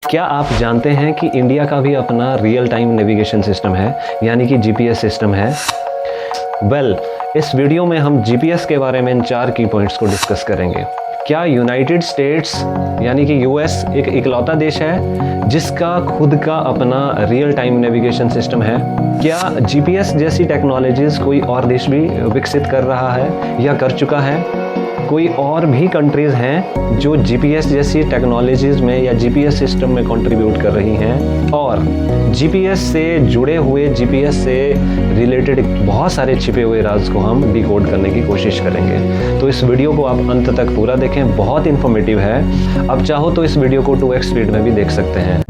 क्या आप जानते हैं कि इंडिया का भी अपना रियल टाइम नेविगेशन सिस्टम है, यानी कि जीपीएस सिस्टम है? इस वीडियो में हम जीपीएस के बारे में इन 4 की पॉइंट्स को डिस्कस करेंगे। क्या यूनाइटेड स्टेट्स यानी कि यूएस एक इकलौता देश है जिसका खुद का अपना रियल टाइम नेविगेशन सिस्टम है? क्या जीपीएस जैसी टेक्नोलॉजीज कोई और देश भी विकसित कर रहा है या कर चुका है? कोई और भी कंट्रीज़ हैं जो जीपीएस जैसी टेक्नोलॉजीज़ में या जीपीएस सिस्टम में कंट्रीब्यूट कर रही हैं? और जीपीएस से जुड़े हुए, जीपीएस से रिलेटेड बहुत सारे छिपे हुए राज को हम डिकोड करने की कोशिश करेंगे। तो इस वीडियो को आप अंत तक पूरा देखें, बहुत इन्फॉर्मेटिव है। अब चाहो तो इस वीडियो को 2x स्पीड में भी देख सकते हैं।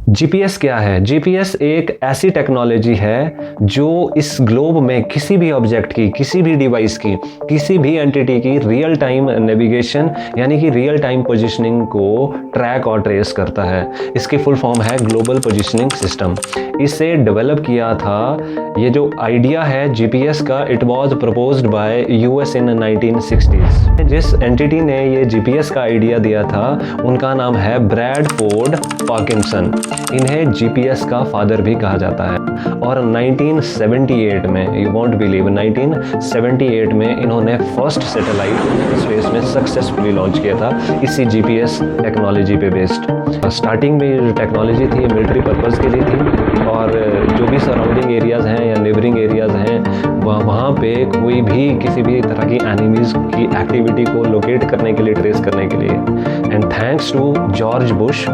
जीपीएस क्या है? जीपीएस एक ऐसी टेक्नोलॉजी है जो इस ग्लोब में किसी भी ऑब्जेक्ट की, किसी भी डिवाइस की, किसी भी एंटिटी की रियल टाइम नेविगेशन यानी कि रियल टाइम पोजीशनिंग को ट्रैक और ट्रेस करता है। इसकी फुल फॉर्म है ग्लोबल पोजीशनिंग सिस्टम। इसे डेवलप किया था, ये जो आइडिया है जीपीएस का, it was proposed by US in 1960s। जिस एंटिटी ने ये जीपीएस का आइडिया दिया था उनका नाम है ब्रैडफोर्ड पार्किंसन। इन्हें जीपीएस का फादर भी कहा जाता है। और 1978 में, यू वॉन्ट बिलीव, 1978 में इन्होंने फर्स्ट सैटेलाइट स्पेस में सक्सेसफुली लॉन्च किया था इसी जीपीएस टेक्नोलॉजी पे बेस्ड। स्टार्टिंग में टेक्नोलॉजी थी मिलिट्री पर्पज़ के लिए थी, और जो भी सराउंडिंग एरियाज़ हैं या नेबरिंग एरियाज़ हैं वहाँ पे कोई भी किसी भी तरह की एनिमीज़ की एक्टिविटी को लोकेट करने के लिए, ट्रेस करने के लिए। And thanks to George Bush,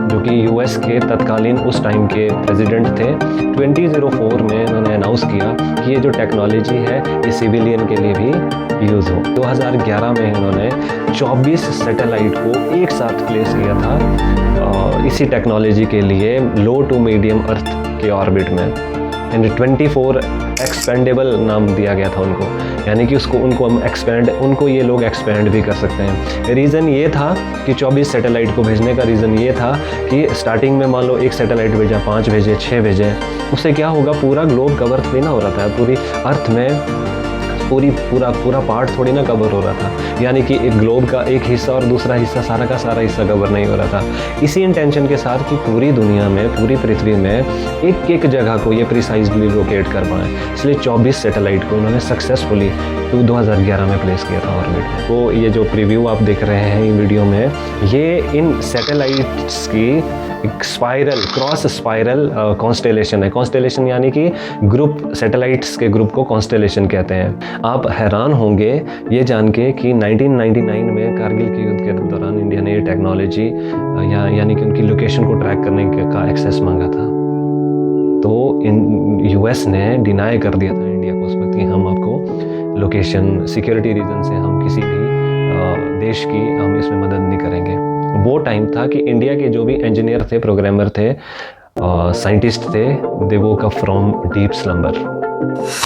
जो कि यूएस के तत्कालीन उस टाइम के प्रेसिडेंट थे, 2004 में उन्होंने अनाउंस किया कि ये जो टेक्नोलॉजी है ये सिविलियन के लिए भी यूज़ हो। 2011 में इन्होंने 24 सैटेलाइट को एक साथ प्लेस किया था इसी टेक्नोलॉजी के लिए लो टू मीडियम अर्थ के ऑर्बिट में। एंड 24 एक्सपेंडेबल नाम दिया गया था उनको, यानी कि उनको ये लोग एक्सपेंड भी कर सकते हैं। रीज़न ये था कि 24 सैटेलाइट को भेजने का रीज़न ये था कि स्टार्टिंग में मान लो एक सैटेलाइट भेजा, 5 भेजे, 6 भेजे, उससे क्या होगा, पूरा ग्लोब कवर थोड़ी ना हो रहा था, पूरी अर्थ में पूरा पार्ट थोड़ी ना कवर हो रहा था। यानी कि एक ग्लोब का एक हिस्सा और दूसरा हिस्सा, सारा का सारा हिस्सा कवर नहीं हो रहा था। इसी इंटेंशन के साथ कि पूरी दुनिया में, पूरी पृथ्वी में एक एक जगह को ये प्रिसाइजली लोकेट कर पाएँ, इसलिए 24 सैटेलाइट को उन्होंने सक्सेसफुली 2011 में प्लेस किया था ऑर्बिट में। तो ये जो प्रीव्यू आप देख रहे हैं इन वीडियो में, ये इन सैटेलाइट्स की क्रॉस स्पाइरल कॉन्स्टेलेशन है। कॉन्स्टेलेशन यानी कि ग्रुप, सैटेलाइट्स के ग्रुप को कॉन्स्टेलेशन कहते हैं। आप हैरान होंगे ये जान के कि 1999 में कारगिल के युद्ध के दौरान इंडिया ने ये टेक्नोलॉजी यानी कि उनकी लोकेशन को ट्रैक करने का एक्सेस मांगा था। तो यूएस ने डिनाई कर दिया था इंडिया को उस वक्त कि हम आपको लोकेशन, सिक्योरिटी रीजन से हम किसी भी देश की हम इसमें मदद नहीं करेंगे। वो टाइम था कि इंडिया के जो भी इंजीनियर थे, प्रोग्रामर थे, साइंटिस्ट थे, they woke up from deep slumber.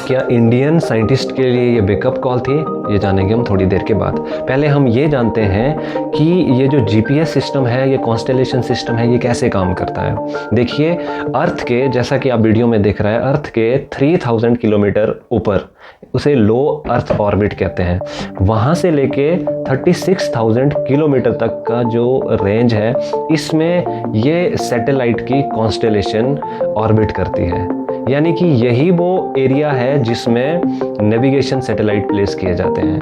क्या इंडियन साइंटिस्ट के लिए ये बैकअप कॉल थी? ये जानेंगे हम थोड़ी देर के बाद। पहले हम ये जानते हैं कि ये जो जीपीएस सिस्टम है, ये कॉन्स्टेलेशन सिस्टम है, ये कैसे काम करता है। देखिए, अर्थ के, जैसा कि आप वीडियो में देख रहे हैं, अर्थ के 3000 किलोमीटर ऊपर, उसे लो अर्थ ऑर्बिट कहते हैं, वहाँ से लेके 36,000 किलोमीटर तक का जो रेंज है, इसमें ये सैटेलाइट की कॉन्स्टेलेशन ऑर्बिट करती है। यानी कि यही वो एरिया है जिसमें नेविगेशन सैटेलाइट प्लेस किए जाते हैं।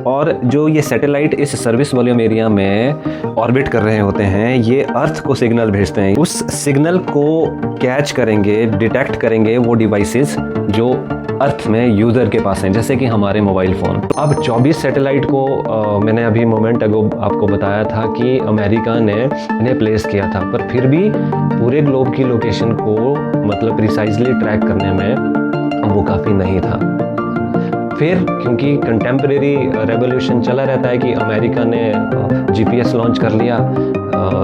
और जो ये सैटेलाइट इस सर्विस वॉल्यूम एरिया में ऑर्बिट कर रहे होते हैं, ये अर्थ को सिग्नल भेजते हैं। उस सिग्नल को कैच करेंगे, डिटेक्ट करेंगे वो डिवाइसेस जो अर्थ में यूज़र के पास हैं, जैसे कि हमारे मोबाइल फ़ोन। अब 24 सैटेलाइट को मैंने अभी मोमेंट अगो आपको बताया था कि अमेरिका ने इन्हें प्लेस किया था, पर फिर भी पूरे ग्लोब की लोकेशन को मतलब प्रिसाइजली ट्रैक करने में वो काफ़ी नहीं था। फिर क्योंकि कंटेम्प्रेरी रेवोल्यूशन चला रहता है कि अमेरिका ने जीपीएस लॉन्च कर लिया,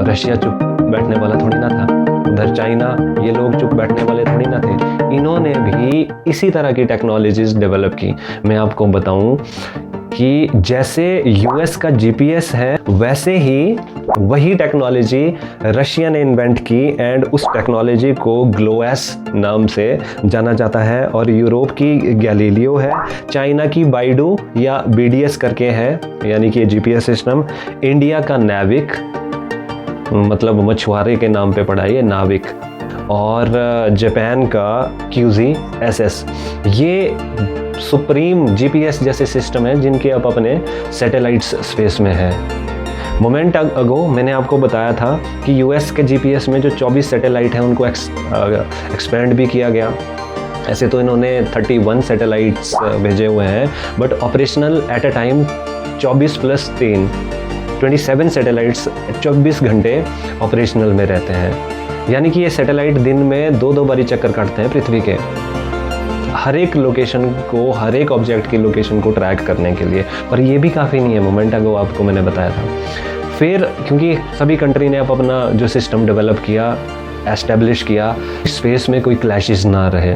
रशिया चुप बैठने वाला थोड़ी ना था, उधर चाइना, ये लोग चुप बैठने वाले थोड़ी ना थे। इन्होंने भी इसी तरह की टेक्नोलॉजीज डेवलप की। मैं आपको बताऊं, कि जैसे यूएस का जीपीएस है वैसे ही वही टेक्नोलॉजी रशिया ने इन्वेंट की एंड उस टेक्नोलॉजी को ग्लोएस नाम से जाना जाता है। और यूरोप की गैलीलियो है, चाइना की बाइडू या बीडीएस करके है यानी कि जीपीएस सिस्टम, इंडिया का नाविक मतलब मछुआरे के नाम पे पड़ा है नाविक, और जापान का QGSS। ये सुप्रीम जीपीएस जैसे सिस्टम है जिनके अब अपने सैटेलाइट्स स्पेस में है। मोमेंट अगो मैंने आपको बताया था कि यूएस के जीपीएस में जो 24 सैटेलाइट हैं उनको एक्सपेंड भी किया गया। ऐसे तो इन्होंने 31 सैटेलाइट्स भेजे हुए हैं, but operational at a time 24 + 3 27 satellites 24 घंटे ऑपरेशनल में रहते हैं। यानी कि ये सैटेलाइट दिन में 2-2 बारी चक्कर काटते हैं पृथ्वी के, हर एक लोकेशन को, हर एक ऑब्जेक्ट की लोकेशन को ट्रैक करने के लिए। पर ये भी काफ़ी नहीं है, मोमेंट अगो आपको मैंने बताया था। फिर क्योंकि सभी कंट्री ने अब अपना जो सिस्टम डेवलप किया, एस्टेब्लिश किया, स्पेस में कोई क्लैशेस ना रहे,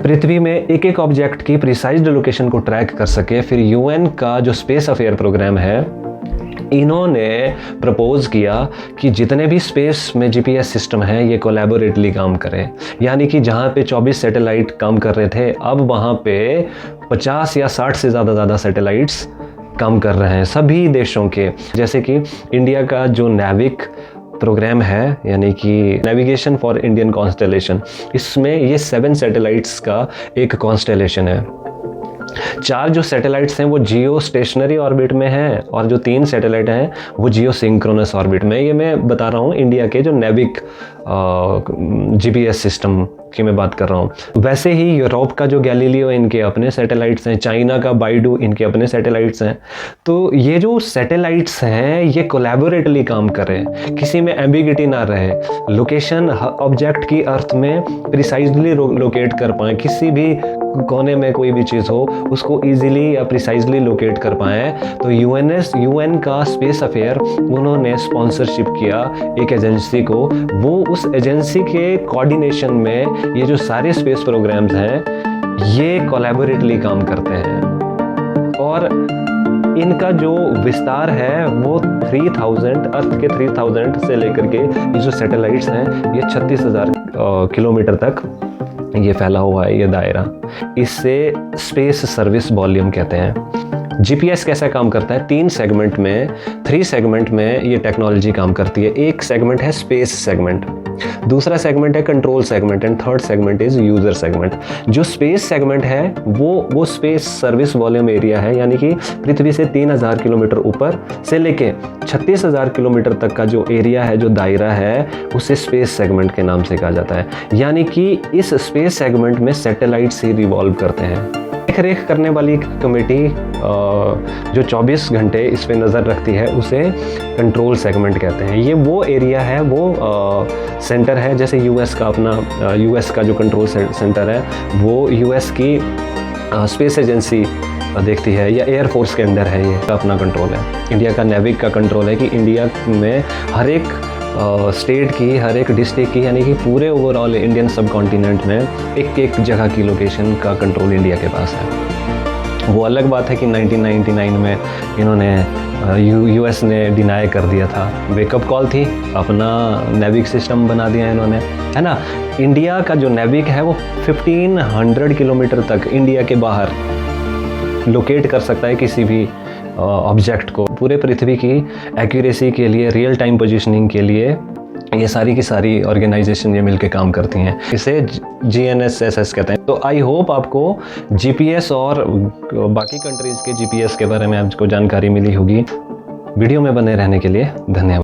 पृथ्वी में एक एक ऑब्जेक्ट की प्रिसाइज्ड लोकेशन को ट्रैक कर सके, फिर यूएन का जो स्पेस अफेयर प्रोग्राम है इन्होंने प्रपोज किया कि जितने भी स्पेस में जीपीएस सिस्टम है ये कोलैबोरेटली काम करें। यानी कि जहाँ पे 24 सैटेलाइट काम कर रहे थे, अब वहाँ पे 50 या 60 से ज़्यादा सैटेलाइट्स काम कर रहे हैं सभी देशों के। जैसे कि इंडिया का जो नाविक प्रोग्राम है यानी कि नेविगेशन फॉर इंडियन कॉन्स्टेलेशन, इसमें ये 7 सैटेलाइट्स का एक कॉन्स्टेलेशन है। 4 जो सैटेलाइट्स हैं वो जियो स्टेशनरी ऑर्बिट में हैं और जो 3 सैटेलाइट हैं वो जियो सिंक्रोनस ऑर्बिट में। ये मैं बता रहा हूँ इंडिया के जो नेविक जीपीएस सिस्टम की मैं बात कर रहा हूँ। वैसे ही यूरोप का जो गैलीलियो इनके अपने सैटेलाइट्स हैं, चाइना का बाइडू इनके अपने सैटेलाइट्स हैं। तो ये जो सैटेलाइट्स हैं ये कोलैबोरेटली काम करें, किसी में एम्बिगिटी ना रहे, लोकेशन ऑब्जेक्ट की अर्थ में प्रिसाइजली लोकेट कर पाएँ, किसी भी कोने में कोई भी चीज़ हो उसको इजीली या प्रिसाइजली लोकेट कर पाएँ। तो यूएन का स्पेस अफेयर उन्होंने स्पॉन्सरशिप किया एक एजेंसी को, वो उस एजेंसी के कोऑर्डिनेशन में ये जो सारे स्पेस प्रोग्राम्स हैं ये कोलैबोरेटली काम करते हैं। और इनका जो विस्तार है वो 3000 अर्थ के 3000 से लेकर के ये जो सैटेलाइट्स हैं ये 36,000 किलोमीटर तक ये फैला हुआ है ये दायरा। इससे स्पेस सर्विस वॉल्यूम कहते हैं। जीपीएस कैसा काम करता है? 3 सेगमेंट में, 3 सेगमेंट में ये टेक्नोलॉजी काम करती है। एक सेगमेंट है स्पेस सेगमेंट, दूसरा सेगमेंट है control segment and third segment is user segment. जो स्पेस सेगमेंट है वो स्पेस सर्विस वॉल्यूम एरिया है, यानी कि पृथ्वी से 3000 किलोमीटर ऊपर से लेके 36,000 किलोमीटर तक का जो एरिया है, जो दायरा है, उसे स्पेस सेगमेंट के नाम से कहा जाता है। यानी कि इस स्पेस सेगमेंट में सैटेलाइट्स ही रिवॉल्व करते हैं। देख करने वाली कमेटी जो 24 घंटे इस पे नज़र रखती है उसे कंट्रोल सेगमेंट कहते हैं। ये वो एरिया है, वो सेंटर है, जैसे यूएस का अपना यूएस का जो कंट्रोल सेंटर है वो यूएस की स्पेस एजेंसी देखती है या एयरफोर्स के अंडर है, ये अपना कंट्रोल है। इंडिया का नेविक का कंट्रोल है कि इंडिया में हर एक स्टेट की, हर एक डिस्ट्रिक्ट की, यानी कि पूरे ओवरऑल इंडियन सब कॉन्टिनेंट में एक एक जगह की लोकेशन का कंट्रोल इंडिया के पास है। वो अलग बात है कि 1999 में इन्होंने यूएस ने डिनाई कर दिया था, वेकअप कॉल थी, अपना नेविक सिस्टम बना दिया इन्होंने, है ना। इंडिया का जो नेविक है वो 1500 किलोमीटर तक इंडिया के बाहर लोकेट कर सकता है किसी भी ऑब्जेक्ट को। पूरे पृथ्वी की एक्यूरेसी के लिए, रियल टाइम पोजीशनिंग के लिए ये सारी की सारी ऑर्गेनाइजेशन ये मिलके काम करती हैं। इसे GNSS कहते हैं। तो आई होप आपको जीपीएस और बाकी कंट्रीज़ के जीपीएस के बारे में आपको जानकारी मिली होगी। वीडियो में बने रहने के लिए धन्यवाद।